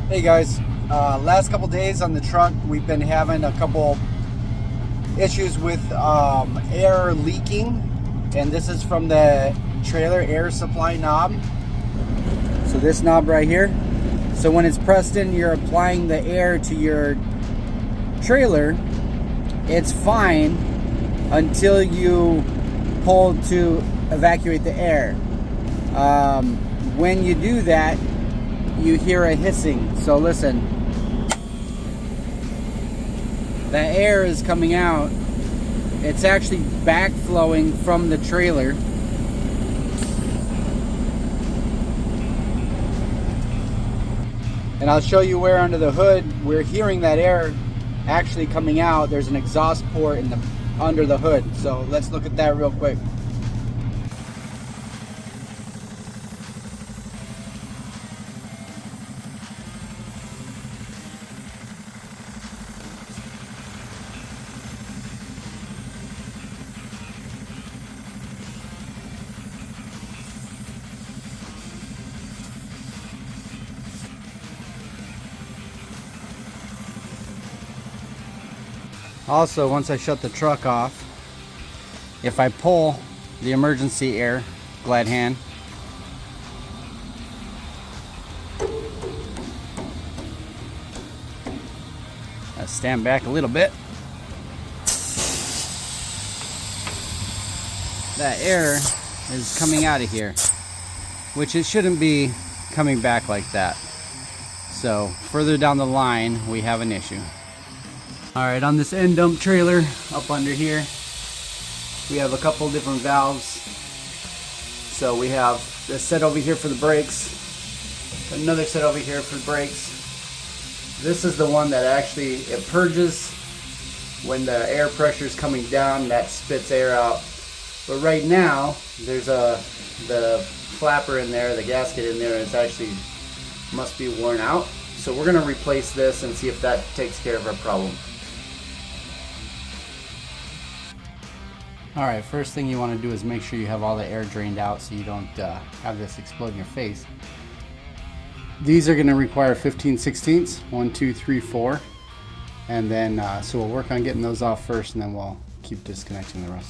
Hey guys, last couple days on the truck we've been having a couple issues with air leaking, and this is from the trailer air supply knob. So this knob right here, so when it's pressed in, you're applying the air to your trailer. It's fine until you pull to evacuate the air. When you do that, you hear a hissing. So listen, the air is coming out. It's actually backflowing from the trailer. And I'll show you where under the hood we're hearing that air actually coming out. There's an exhaust port in the under the hood. So let's look at that real quick. Also, once I shut the truck off, if I pull the emergency air glad hand, I stand back a little bit, that air is coming out of here, which it shouldn't be coming back like that. So further down the line we have an issue. Alright, on this end dump trailer up under here, we have a couple different valves. So we have this set over here for the brakes, another set over here for the brakes. This is the one that actually, it purges when the air pressure is coming down, that spits air out. But right now, there's the flapper in there, the gasket in there, it's actually must be worn out. So we're going to replace this and see if that takes care of our problem. Alright, first thing you want to do is make sure you have all the air drained out so you don't have this explode in your face. These are going to require 15/16, 1, 2, 3, 4. And then, so we'll work on getting those off first, and then we'll keep disconnecting the rest.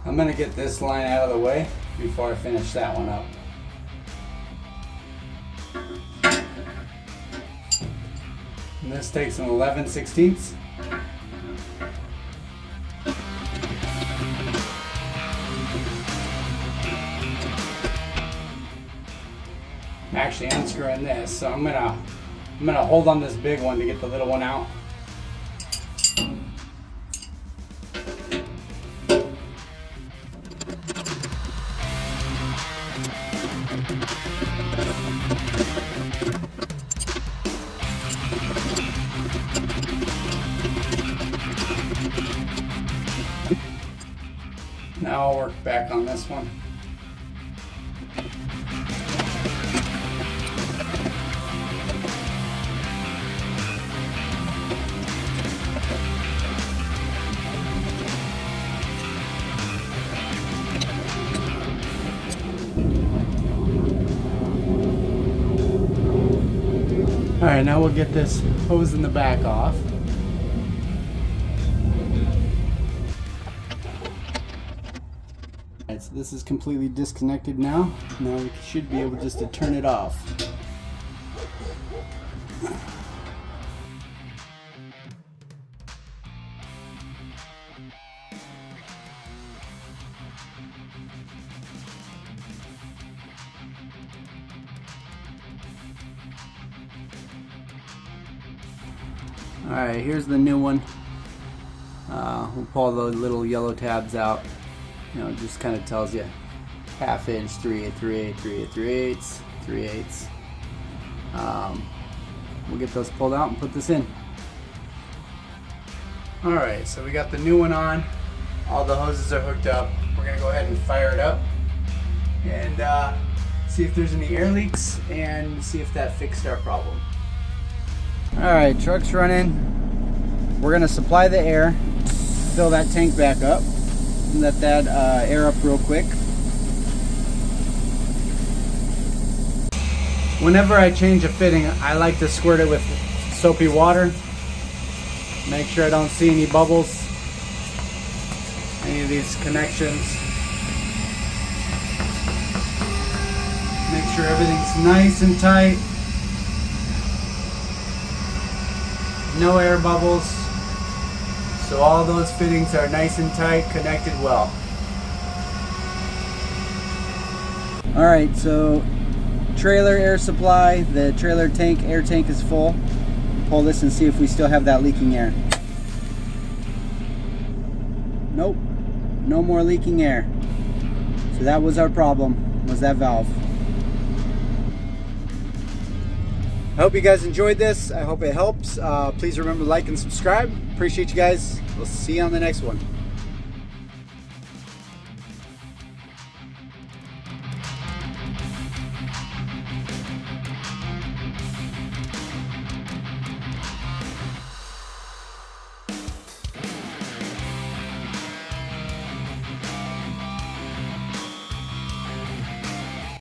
I'm going to get this line out of the way before I finish that one up. And this takes an 11/16. I'm actually unscrewing this, so I'm gonna hold on this big one to get the little one out. Now I'll work back on this one. Alright, now we'll get this hose in the back off. Alright, so this is completely disconnected now. Now we should be able just to turn it off. Alright, here's the new one. We'll pull the little yellow tabs out. You know, it just kind of tells you 1/2 inch, 3/8, 3/8, 3/8, 3/8, 3/8. We'll get those pulled out and put this in. Alright, so we got the new one on. All the hoses are hooked up. We're going to go ahead and fire it up and see if there's any air leaks and see if that fixed our problem. Alright, truck's running. We're going to supply the air, fill that tank back up, and let that air up real quick. Whenever I change a fitting, I like to squirt it with soapy water. Make sure I don't see any bubbles, any of these connections. Make sure everything's nice and tight. No air bubbles. So all those fittings are nice and tight, connected well. Alright, so trailer air supply, the trailer tank, air tank is full. Pull this and see if we still have that leaking air. Nope, no more leaking air. So that was our problem, was that valve. I hope you guys enjoyed this. I hope it helps. Please remember to like and subscribe. Appreciate you guys. We'll see you on the next one.